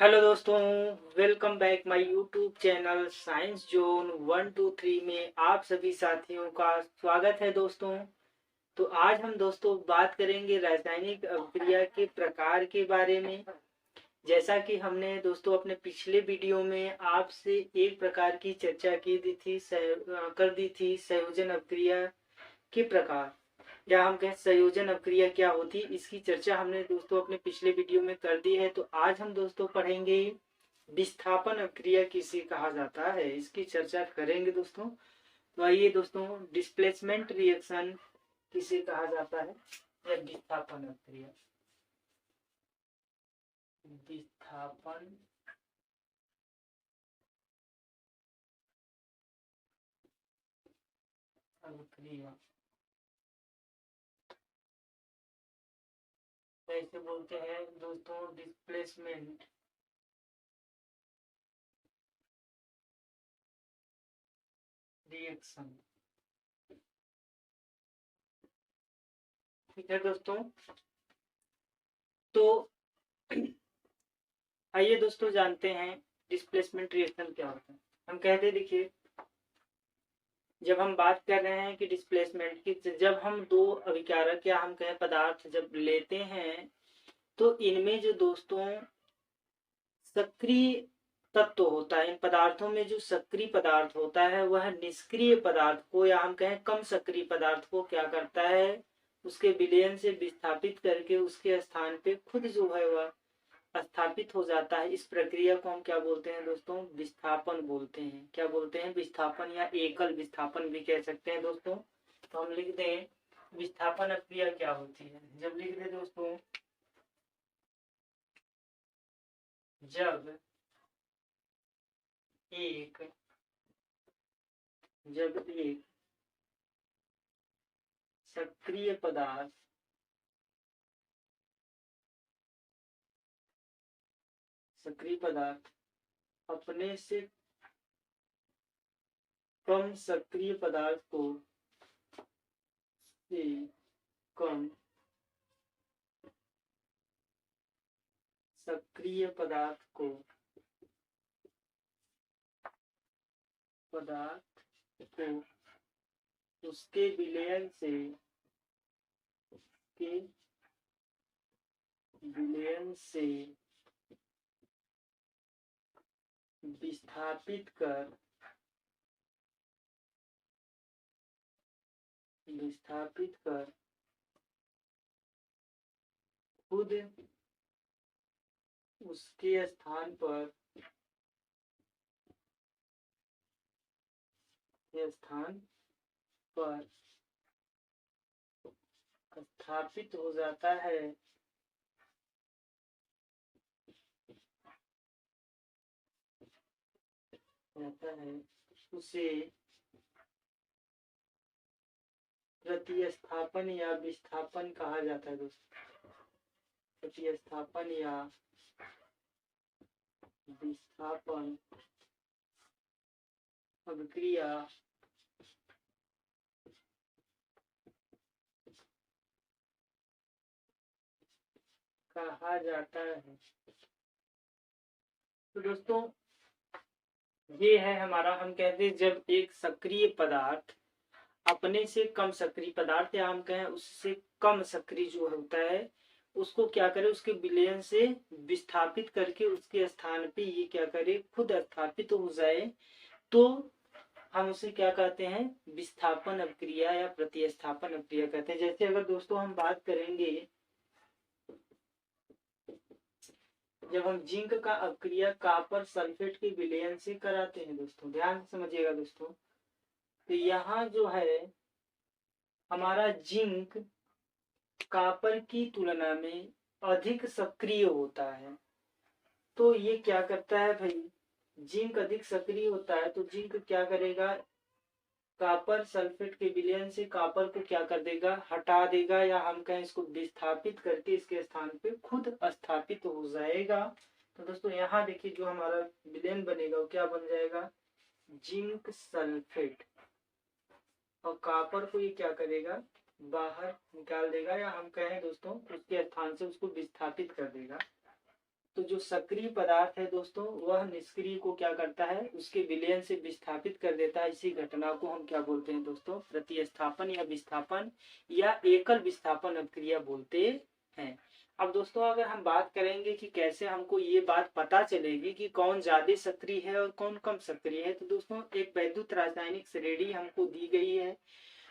Hello दोस्तों, welcome back my YouTube channel science zone 123 में आप सभी साथियों का स्वागत है दोस्तों। तो आज हम दोस्तों बात करेंगे रासायनिक अभिक्रिया के प्रकार के बारे में। जैसा कि हमने दोस्तों अपने पिछले वीडियो में आपसे एक प्रकार की चर्चा की दी थी कर दी थी संयोजन अभिक्रिया के प्रकार, या हम कहें संयोजन अभिक्रिया क्या होती है, इसकी चर्चा हमने दोस्तों अपने पिछले वीडियो में कर दी है। तो आज हम दोस्तों पढ़ेंगे विस्थापन अभिक्रिया किसे कहा जाता है, इसकी चर्चा करेंगे दोस्तों। तो आइए दोस्तों, डिस्प्लेसमेंट रिएक्शन किसे कहा जाता है या विस्थापन अभिक्रिया। विस्थापन अभिक्रिया कैसे बोलते हैं दोस्तों, डिस्प्लेसमेंट रिएक्शन। ठीक है दोस्तों, तो आइए दोस्तों जानते हैं डिस्प्लेसमेंट रिएक्शन क्या होता है। हम कहते देखिए, जब हम बात कर रहे हैं कि डिस्प्लेसमेंट की, जब हम दो अभिकारक या हम कहें पदार्थ जब लेते हैं, तो इनमें जो दोस्तों सक्रिय तत्व होता है, इन पदार्थों में जो सक्रिय पदार्थ होता है वह निष्क्रिय पदार्थ को या हम कहें कम सक्रिय पदार्थ को क्या करता है, उसके विलयन से विस्थापित करके उसके स्थान पे खुद जो है वह स्थापित हो जाता है। इस प्रक्रिया को हम क्या बोलते हैं दोस्तों, विस्थापन बोलते हैं। क्या बोलते हैं, विस्थापन या एकल विस्थापन भी कह सकते हैं दोस्तों। तो हम लिख दें विस्थापन अभिक्रिया क्या होती है। जब लिख दें दोस्तों, जब एक जब एक सक्रिय पदार्थ अपने से कम सक्रिय पदार्थ को से कम सक्रिय पदार्थ को उसके विलयन से विस्थापित कर खुद उसके स्थान पर स्थापित हो जाता है, उसे प्रतिस्थापन या विस्थापन कहा जाता है दोस्तों। प्रतिस्थापन या विस्थापन अभिक्रिया कहा जाता है। तो दोस्तों ये है हमारा, हम कहते हैं जब एक सक्रिय पदार्थ अपने से कम सक्रिय पदार्थ या हम कहें उससे कम सक्रिय जो होता है उसको क्या करे, उसके विलयन से विस्थापित करके उसके स्थान पे ये क्या करे, खुद स्थापित हो जाए, तो हम उसे क्या कहते हैं, विस्थापन अभिक्रिया या प्रतिस्थापन अभिक्रिया कहते हैं। जैसे अगर दोस्तों हम बात करेंगे, जब हम जिंक का अभिक्रिया कॉपर सल्फेट के विलयन से कराते हैं दोस्तों, ध्यान से समझिएगा दोस्तों, तो यहाँ जो है हमारा जिंक कॉपर की तुलना में अधिक सक्रिय होता है। तो ये क्या करता है भाई, जिंक अधिक सक्रिय होता है तो जिंक क्या करेगा, कॉपर सल्फेट के विलयन से कॉपर को क्या कर देगा, हटा देगा, या हम कहें इसको विस्थापित करके इसके स्थान पे खुद स्थापित हो जाएगा। तो दोस्तों यहाँ देखिए जो हमारा विलयन बनेगा वो क्या बन जाएगा, जिंक सल्फेट, और कॉपर को ये क्या करेगा, बाहर निकाल देगा, या हम कहें दोस्तों उसके स्थान से उसको विस्थापित कर देगा। तो जो सक्रिय पदार्थ है दोस्तों वह निष्क्रिय को क्या करता है, उसके विलयन से विस्थापित कर देता है। इसी घटना को हम क्या बोलते हैं दोस्तों, प्रतिस्थापन या विस्थापन या एकल विस्थापन अभिक्रिया बोलते हैं। अब दोस्तों अगर हम बात करेंगे कि कैसे हमको ये बात पता चलेगी कि कौन ज्यादा सक्रिय है और कौन कम सक्रिय है, तो दोस्तों एक वैद्युत रासायनिक श्रेणी हमको दी गई है।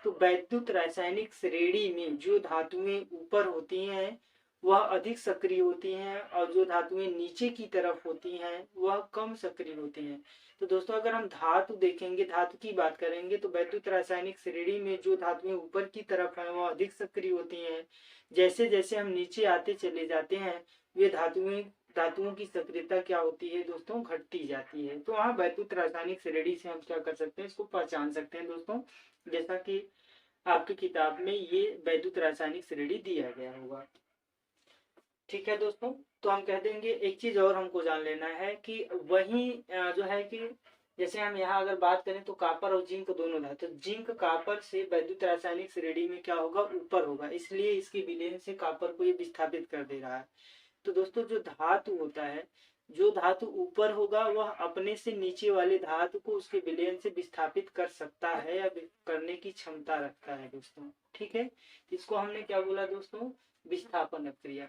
तो वैद्युत रासायनिक श्रेणी में जो धातुएं ऊपर होती हैं वह अधिक सक्रिय होती हैं और जो धातुएं नीचे की तरफ होती हैं वह कम सक्रिय होती हैं। तो दोस्तों अगर हम धातु देखेंगे, धातु की बात करेंगे, तो वैद्युत रासायनिक श्रेणी में जो धातुएं ऊपर की तरफ हैं वह अधिक सक्रिय होती हैं। जैसे जैसे हम नीचे आते चले जाते हैं वे धातुओं की सक्रियता क्या होती है दोस्तों, घटती जाती है। तो वहाँ वैद्युत रासायनिक श्रेणी से हम क्या कर सकते हैं, इसको पहचान सकते हैं दोस्तों, जैसा कि आपकी किताब में ये वैद्युत रासायनिक श्रेणी दिया गया होगा। ठीक है दोस्तों, तो हम कह देंगे एक चीज और हमको जान लेना है कि वही जो है कि जैसे हम यहाँ अगर बात करें तो कापर और जिंक दोनों है, तो जिंक कापर से वैद्युत रासायनिक श्रेणी में क्या होगा, ऊपर होगा, इसलिए इसकी विलयन से कापर को ये विस्थापित कर दे रहा है। तो दोस्तों जो धातु होता है, जो धातु ऊपर होगा वह अपने से नीचे वाले धातु को उसके विलयन से विस्थापित कर सकता है या करने की क्षमता रखता है दोस्तों। ठीक है, इसको हमने क्या बोला दोस्तों, विस्थापन अभिक्रिया।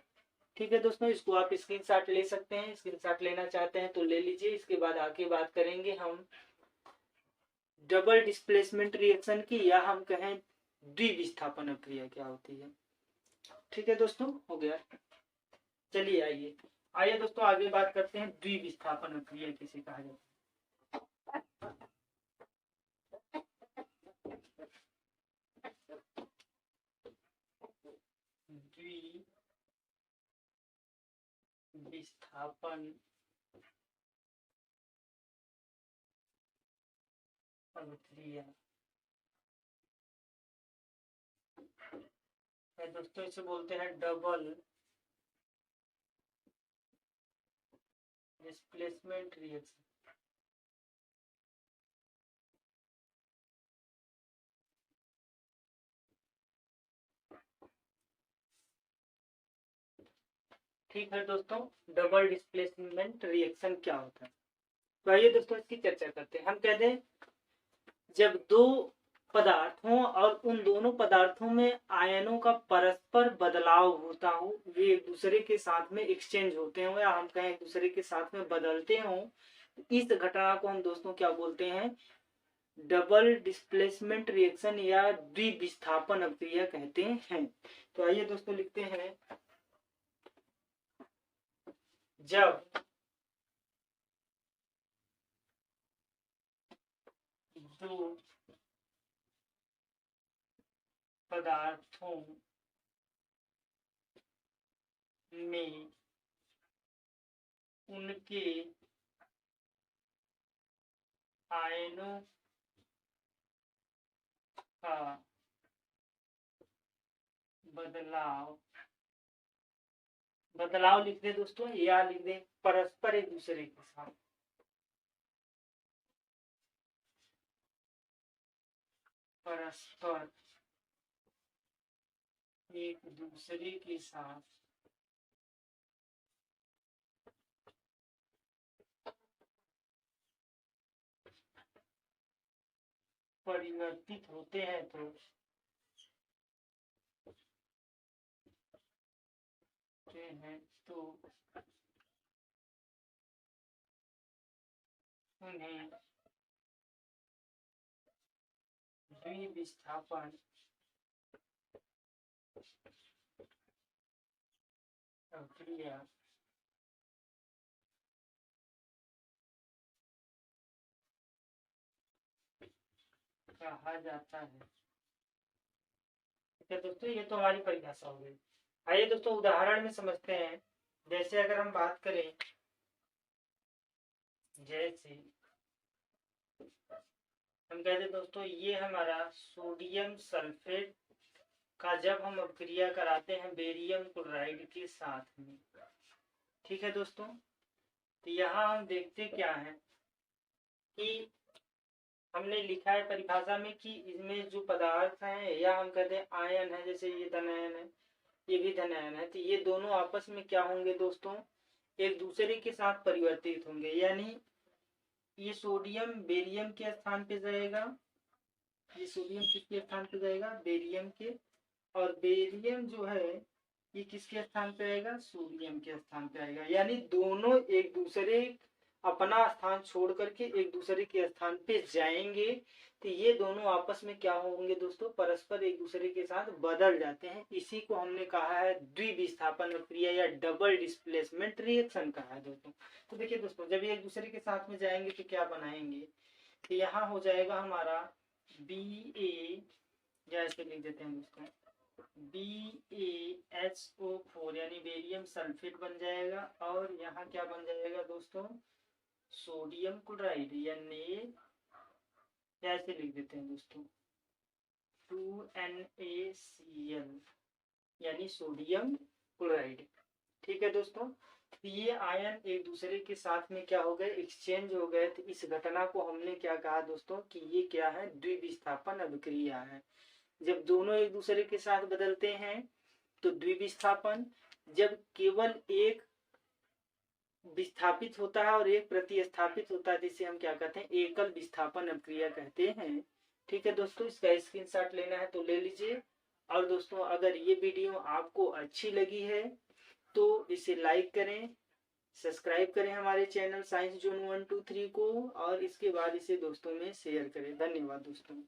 ठीक है दोस्तों, इसको आप स्क्रीनशॉट ले सकते हैं, स्क्रीनशॉट लेना चाहते हैं तो ले लीजिए। इसके बाद आगे बात करेंगे हम डबल डिस्प्लेसमेंट रिएक्शन की, या हम कहें द्विविस्थापन अभिक्रिया क्या होती है। ठीक है दोस्तों, हो गया। चलिए आइए दोस्तों आगे बात करते हैं द्विविस्थापन अभिक्रिया किसे कहा जाता है। द्विविस्थापन अभिक्रिया दोस्तों इसे बोलते हैं डबल डिस्प्लेसमेंट रिएक्शन। ठीक है दोस्तों, डबल डिस्प्लेसमेंट रिएक्शन क्या होता है, तो आइए दोस्तों इसकी चर्चा करते हैं। हम कहते हैं जब दो पदार्थ हों और उन दोनों पदार्थों में आयनों का परस्पर बदलाव होता हो, वे एक दूसरे के साथ में एक्सचेंज होते हो या हम कहें एक दूसरे के साथ में बदलते हो, इस घटना को हम दोस्तों क्या बोलते हैं, डबल डिस्प्लेसमेंट रिएक्शन या द्विविस्थापन अभिक्रिया कहते हैं। तो आइए दोस्तों लिखते हैं, जब दो पदार्थों में उनके आयनों का बदलाव लिख दे दोस्तों, या लिख दे परस्पर एक दूसरे के साथ, परस्पर एक दूसरे के साथ परिवर्तित होते हैं तो उन्हें द्विविस्थापन अभिक्रिया कहा जाता है। ठीक है दोस्तों, ये तो हमारी परिभाषा हो गई। आइए दोस्तों उदाहरण में समझते हैं। जैसे अगर हम बात करें, जैसे हम कहते दोस्तों ये हमारा सोडियम सल्फेट का जब हम अभिक्रिया कराते हैं बेरियम क्लोराइड के साथ में। ठीक है दोस्तों, तो यहाँ हम देखते क्या है कि हमने लिखा है परिभाषा में कि इसमें जो पदार्थ हैं या हम कहते हैं आयन है, जैसे ये धनायन है ये भी धनायन है, तो ये दोनों आपस में क्या होंगे दोस्तों, एक दूसरे के साथ परिवर्तित होंगे, यानी ये सोडियम बेरियम के स्थान पे जाएगा, ये सोडियम किसके स्थान पे जाएगा, बेरियम के, और बेरियम जो है ये किसके स्थान पे आएगा, सोडियम के स्थान पे आएगा। यानी दोनों एक दूसरे अपना स्थान छोड़ करके एक दूसरे के स्थान पे जाएंगे, तो ये दोनों आपस में क्या होंगे दोस्तों, परस्पर एक दूसरे के साथ बदल जाते हैं। इसी को हमने कहा है द्विविस्थापन क्रिया या डबल डिस्प्लेसमेंट रिएक्शन कहा है दोस्तों। तो देखिए दोस्तों, जब ये एक दूसरे के साथ में जाएंगे तो क्या बनाएंगे, तो यहाँ हो जाएगा हमारा Ba, या ऐसे लिख देते हैं दोस्तों, BaHO4 यानी बेरियम सल्फेट बन जाएगा, और यहाँ क्या बन जाएगा दोस्तों, सोडियम क्लोराइड, यानी ऐसे लिख देते हैं दोस्तों 2NaCl यानी सोडियम क्लोराइड। ठीक है दोस्तों, ये आयन एक दूसरे के साथ में क्या हो गए, एक्सचेंज हो गए। तो इस घटना को हमने क्या कहा दोस्तों, कि ये क्या है, द्विविस्थापन अभिक्रिया है। जब दोनों एक दूसरे के साथ बदलते हैं तो द्विविस्थापन, जब केवल एक विस्थापित होता है और एक प्रतिस्थापित होता है, जिसे हम क्या कहते हैं, एकल विस्थापन अभिक्रिया कहते हैं। ठीक है दोस्तों, इसका स्क्रीनशॉट लेना है तो ले लीजिए। और दोस्तों, अगर ये वीडियो आपको अच्छी लगी है तो इसे लाइक करें, सब्सक्राइब करें हमारे चैनल साइंस जोन 1 2 3 को, और इसके बाद इसे दोस्तों में शेयर करें। धन्यवाद दोस्तों।